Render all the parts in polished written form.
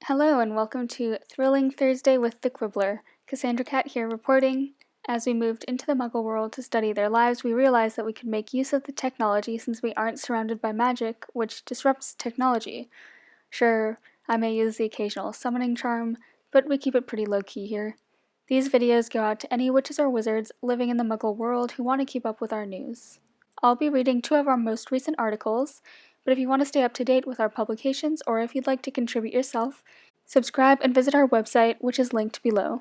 Hello and welcome to Thrilling Thursday with the Quibbler. Cassandra Cat here reporting. As we moved into the Muggle world to study their lives, we realized that we could make use of the technology since we aren't surrounded by magic, which disrupts technology. Sure, I may use the occasional summoning charm, but we keep it pretty low-key here. These videos go out to any witches or wizards living in the Muggle world who want to keep up with our news. I'll be reading 2 of our most recent articles, but if you want to stay up to date with our publications or if you'd like to contribute yourself, subscribe and visit our website, which is linked below.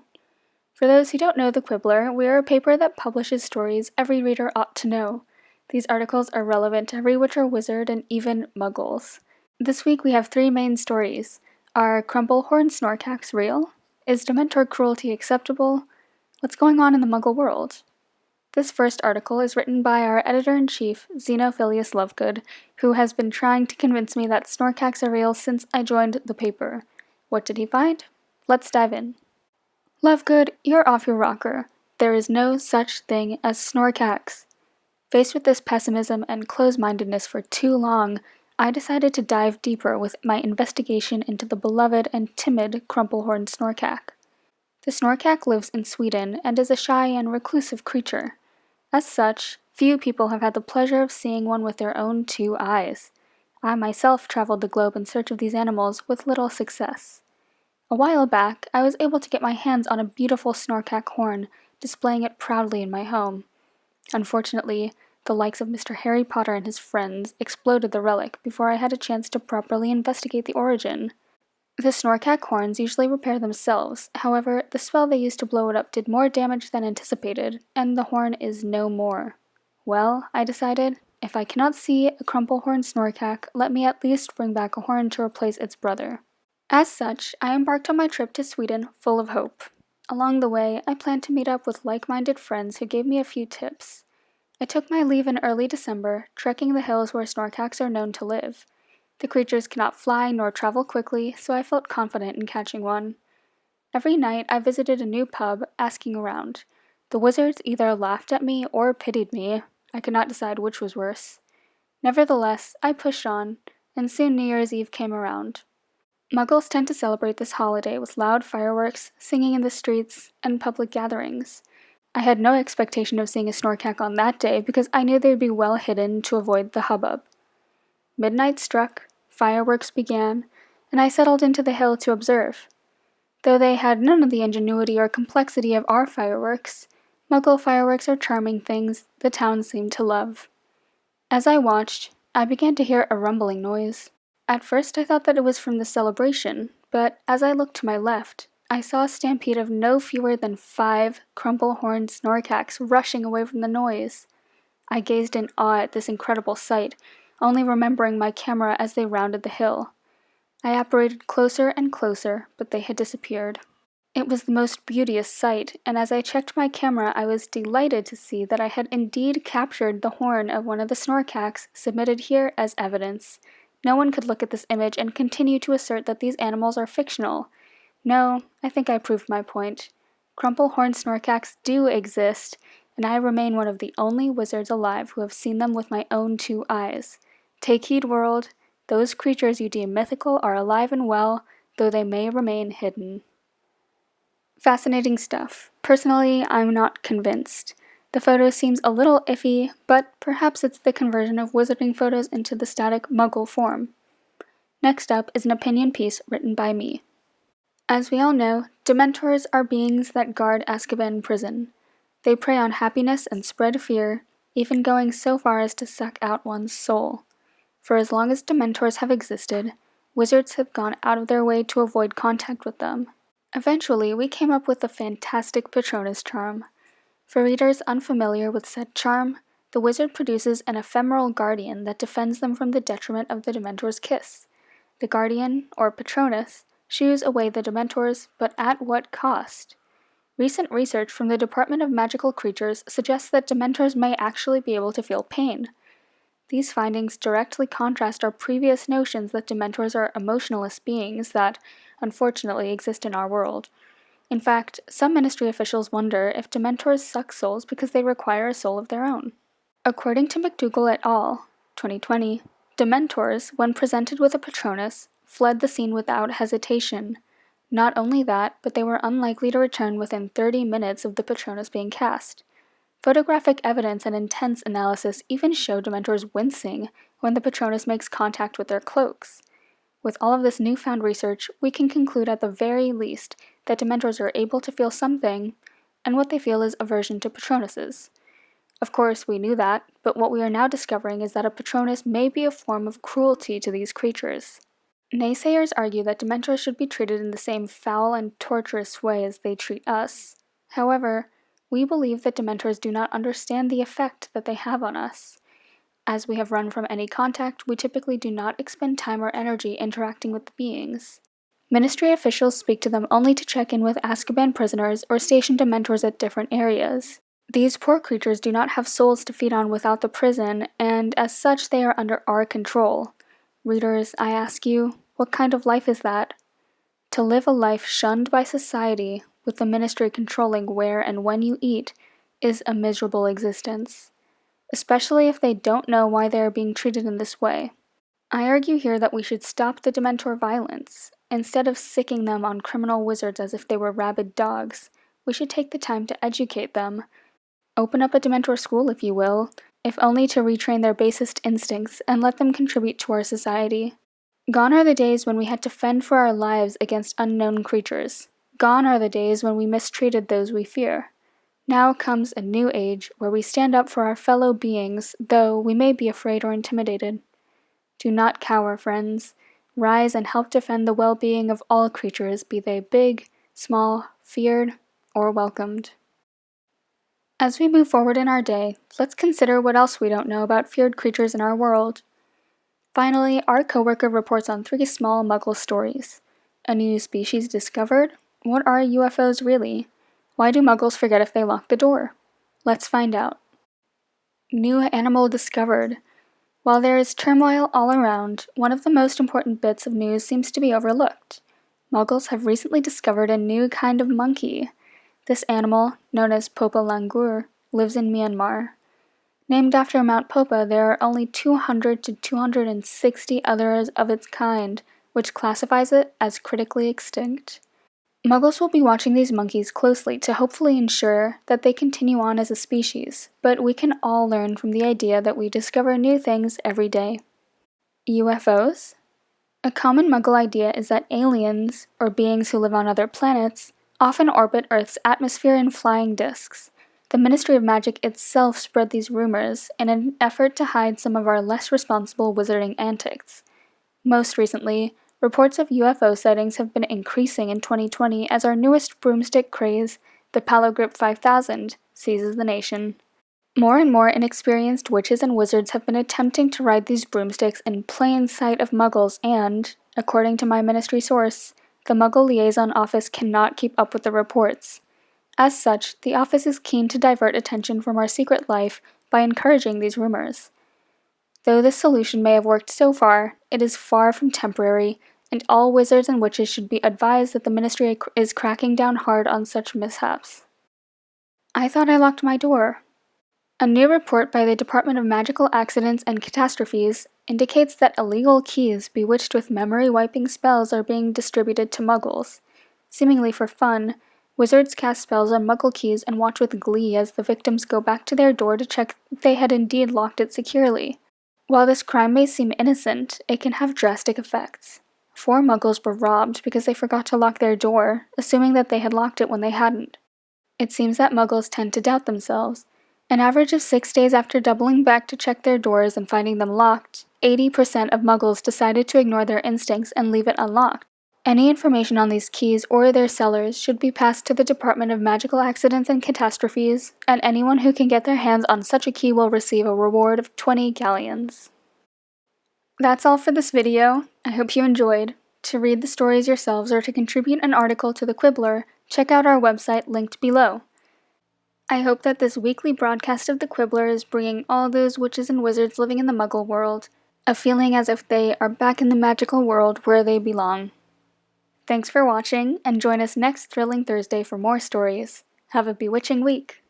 For those who don't know the Quibbler, we are a paper that publishes stories every reader ought to know. These articles are relevant to every witch or wizard and even muggles. This week we have 3 main stories. Are crumple-horned SNORKACKS real? Is dementor cruelty acceptable? What's going on in the Muggle world? This first article is written by our editor-in-chief, Xenophilius Lovegood, who has been trying to convince me that SNORKACKS are real since I joined the paper. What did he find? Let's dive in. Lovegood, you're off your rocker. There is no such thing as SNORKACKS. Faced with this pessimism and close-mindedness for too long, I decided to dive deeper with my investigation into the beloved and timid crumple-horned SNORKACK. The SNORKACK lives in Sweden and is a shy and reclusive creature. As such, few people have had the pleasure of seeing one with their own 2 eyes. I myself traveled the globe in search of these animals with little success. A while back, I was able to get my hands on a beautiful SNORKACK horn, displaying it proudly in my home. Unfortunately, the likes of Mr. Harry Potter and his friends exploded the relic before I had a chance to properly investigate the origin. The SNORKACK horns usually repair themselves, however, the spell they used to blow it up did more damage than anticipated, and the horn is no more. Well, I decided, if I cannot see a crumple-horned SNORKACK, let me at least bring back a horn to replace its brother. As such, I embarked on my trip to Sweden full of hope. Along the way, I planned to meet up with like-minded friends who gave me a few tips. I took my leave in early December, trekking the hills where SNORKACKS are known to live. The creatures cannot fly nor travel quickly, so I felt confident in catching one. Every night I visited a new pub, asking around. The wizards either laughed at me or pitied me. I could not decide which was worse. Nevertheless, I pushed on, and soon New Year's Eve came around. Muggles tend to celebrate this holiday with loud fireworks, singing in the streets, and public gatherings. I had no expectation of seeing a SNORKACK on that day because I knew they would be well hidden to avoid the hubbub. Midnight struck, fireworks began, and I settled into the hill to observe. Though they had none of the ingenuity or complexity of our fireworks, Muggle fireworks are charming things the town seemed to love. As I watched, I began to hear a rumbling noise. At first I thought that it was from the celebration, but as I looked to my left, I saw a stampede of no fewer than 5 crumple-horned SNORKACKS rushing away from the noise. I gazed in awe at this incredible sight, only remembering my camera as they rounded the hill. I apparated closer and closer, but they had disappeared. It was the most beauteous sight, and as I checked my camera I was delighted to see that I had indeed captured the horn of one of the SNORKACKS submitted here as evidence. No one could look at this image and continue to assert that these animals are fictional. No, I think I proved my point. Crumple-horned SNORKACKS do exist, and I remain one of the only wizards alive who have seen them with my own 2 eyes. Take heed, world. Those creatures you deem mythical are alive and well, though they may remain hidden. Fascinating stuff. Personally, I'm not convinced. The photo seems a little iffy, but perhaps it's the conversion of wizarding photos into the static Muggle form. Next up is an opinion piece written by me. As we all know, dementors are beings that guard Azkaban prison. They prey on happiness and spread fear, even going so far as to suck out one's soul. For as long as dementors have existed, wizards have gone out of their way to avoid contact with them. Eventually, we came up with the fantastic Patronus charm. For readers unfamiliar with said charm, the wizard produces an ephemeral guardian that defends them from the detriment of the dementor's kiss. The guardian, or Patronus, shoos away the dementors, but at what cost? Recent research from the Department of Magical Creatures suggests that dementors may actually be able to feel pain. These findings directly contrast our previous notions that dementors are emotionless beings that, unfortunately, exist in our world. In fact, some ministry officials wonder if dementors suck souls because they require a soul of their own. According to McDougall et al., 2020, dementors, when presented with a Patronus, fled the scene without hesitation. Not only that, but they were unlikely to return within 30 minutes of the Patronus being cast. Photographic evidence and intense analysis even show dementors wincing when the Patronus makes contact with their cloaks. With all of this newfound research, we can conclude at the very least that dementors are able to feel something, and what they feel is aversion to Patronuses. Of course, we knew that, but what we are now discovering is that a Patronus may be a form of cruelty to these creatures. Naysayers argue that dementors should be treated in the same foul and torturous way as they treat us. However, we believe that dementors do not understand the effect that they have on us. As we have run from any contact, we typically do not expend time or energy interacting with the beings. Ministry officials speak to them only to check in with Azkaban prisoners or station dementors at different areas. These poor creatures do not have souls to feed on without the prison, and as such they are under our control. Readers, I ask you, what kind of life is that? To live a life shunned by society, with the ministry controlling where and when you eat, is a miserable existence. Especially if they don't know why they are being treated in this way. I argue here that we should stop the dementor violence. Instead of sicking them on criminal wizards as if they were rabid dogs, we should take the time to educate them. Open up a dementor school, if you will, if only to retrain their basest instincts and let them contribute to our society. Gone are the days when we had to fend for our lives against unknown creatures. Gone are the days when we mistreated those we fear. Now comes a new age where we stand up for our fellow beings, though we may be afraid or intimidated. Do not cower, friends. Rise and help defend the well-being of all creatures, be they big, small, feared, or welcomed. As we move forward in our day, let's consider what else we don't know about feared creatures in our world. Finally, our coworker reports on 3 small Muggle stories. A new species discovered? What are UFOs really? Why do Muggles forget if they lock the door? Let's find out. New animal discovered. While there is turmoil all around, one of the most important bits of news seems to be overlooked. Muggles have recently discovered a new kind of monkey. This animal, known as Popa langur, lives in Myanmar. Named after Mount Popa, there are only 200 to 260 others of its kind, which classifies it as critically extinct. Muggles will be watching these monkeys closely to hopefully ensure that they continue on as a species, but we can all learn from the idea that we discover new things every day. UFOs? A common Muggle idea is that aliens, or beings who live on other planets, often orbit Earth's atmosphere in flying discs. The Ministry of Magic itself spread these rumors in an effort to hide some of our less responsible wizarding antics. Most recently, reports of UFO sightings have been increasing in 2020 as our newest broomstick craze, the Palogrip 5000, seizes the nation. More and more inexperienced witches and wizards have been attempting to ride these broomsticks in plain sight of Muggles and, according to my ministry source, the Muggle Liaison Office cannot keep up with the reports. As such, the office is keen to divert attention from our secret life by encouraging these rumors. Though this solution may have worked so far, it is far from temporary, and all wizards and witches should be advised that the Ministry is cracking down hard on such mishaps. I thought I locked my door. A new report by the Department of Magical Accidents and Catastrophes indicates that illegal keys bewitched with memory-wiping spells are being distributed to Muggles. Seemingly for fun, wizards cast spells on Muggle keys and watch with glee as the victims go back to their door to check if they had indeed locked it securely. While this crime may seem innocent, it can have drastic effects. 4 Muggles were robbed because they forgot to lock their door, assuming that they had locked it when they hadn't. It seems that Muggles tend to doubt themselves. An average of 6 days after doubling back to check their doors and finding them locked, 80% of Muggles decided to ignore their instincts and leave it unlocked. Any information on these keys or their sellers should be passed to the Department of Magical Accidents and Catastrophes, and anyone who can get their hands on such a key will receive a reward of 20 galleons. That's all for this video. I hope you enjoyed. To read the stories yourselves or to contribute an article to the Quibbler, check out our website linked below. I hope that this weekly broadcast of the Quibbler is bringing all those witches and wizards living in the Muggle world a feeling as if they are back in the magical world where they belong. Thanks for watching, and join us next Thrilling Thursday for more stories. Have a bewitching week!